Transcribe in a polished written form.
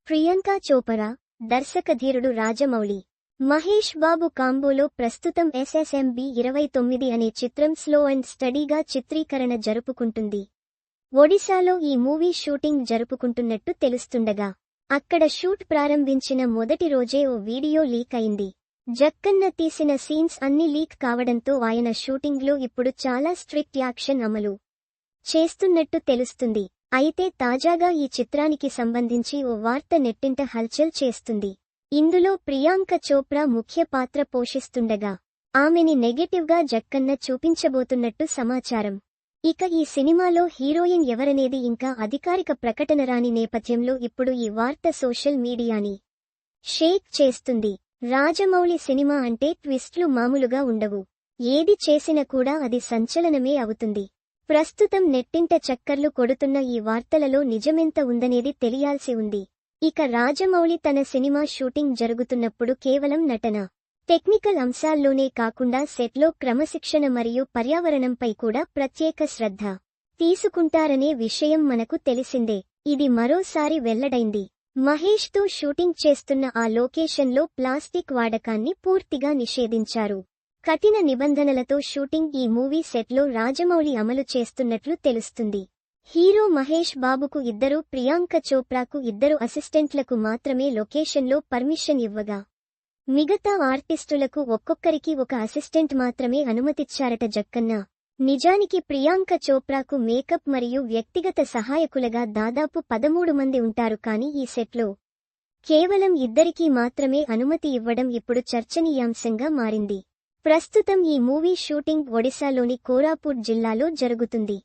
ప్రియాంక చోపరా, దర్శకధీరుడు రాజమౌళి, మహేష్ బాబు కాంబోలో ప్రస్తుతం SSMB 29 అనే చిత్రం స్లో అండ్ స్టడీగా చిత్రీకరణ జరుపుకుంటుంది. ఒడిశాలో ఈ మూవీ షూటింగ్ జరుపుకుంటున్నట్టు తెలుస్తుండగా, అక్కడ షూట్ ప్రారంభించిన మొదటి రోజే ఓ వీడియో లీక్ అయింది. జక్కన్న తీసిన సీన్స్ అన్ని లీక్ కావడంతో ఆయన షూటింగ్లో ఇప్పుడు చాలా స్ట్రిక్ట్ యాక్షన్ అమలు చేస్తున్నట్టు తెలుస్తుంది. అయితే తాజాగా ఈ చిత్రానికి సంబంధించి ఓ వార్త నెట్టింట హల్చల్ చేస్తుంది. ఇందులో ప్రియాంక చోప్రా ముఖ్య పాత్ర పోషిస్తుండగా, ఆమెని నెగెటివ్గా జక్కన్న చూపించబోతున్నట్టు సమాచారం. ఇక ఈ సినిమాలో హీరోయిన్ ఎవరనేది ఇంకా అధికారిక ప్రకటన రాని నేపథ్యంలో ఇప్పుడు ఈ వార్త సోషల్ మీడియాని షేక్ చేస్తుంది. రాజమౌళి సినిమా అంటే ట్విస్ట్లు మామూలుగా ఉండవు. ఏది చేసినా కూడా అది సంచలనమే అవుతుంది. ప్రస్తుతం నెట్టింట చక్కర్లు కొడుతున్న ఈ వార్తలలో నిజమెంత ఉందనేది తెలియాల్సి ఉంది. ఇక రాజమౌళి తన సినిమా షూటింగ్ జరుగుతున్నప్పుడు కేవలం నటన, టెక్నికల్ అంశాల్లోనే కాకుండా సెట్లో క్రమశిక్షణ మరియు పర్యావరణంపై కూడా ప్రత్యేక శ్రద్ధ తీసుకుంటారనే విషయం మనకు తెలిసిందే. ఇది మరోసారి వెల్లడైంది. మహేష్తో షూటింగ్ చేస్తున్న ఆ లొకేషన్లో ప్లాస్టిక్ వాడకాన్ని పూర్తిగా నిషేధించారు. కఠిన నిబంధనలతో షూటింగ్ ఈ మూవీ సెట్లో రాజమౌళి అమలు చేస్తున్నట్లు తెలుస్తుంది. హీరో మహేష్ బాబుకు 2, ప్రియాంక చోప్రాకు 2 అసిస్టెంట్లకు మాత్రమే లొకేషన్లో పర్మిషన్ ఇవ్వగా, మిగతా ఆర్టిస్టులకు ఒక్కొక్కరికి ఒక అసిస్టెంట్ మాత్రమే అనుమతిచ్చారట జక్కన్న. నిజానికి ప్రియాంక చోప్రాకు మేకప్ మరియు వ్యక్తిగత సహాయకులుగా దాదాపు 13 మంది ఉంటారు. కానీ ఈ సెట్లో కేవలం 2కి మాత్రమే అనుమతి ఇవ్వడం ఇప్పుడు చర్చనీయాంశంగా మారింది. ప్రస్తుతం ఈ మూవీ షూటింగ్ ఒడిశాలోని కోరాపుట్ జిల్లాలో జరుగుతుంది.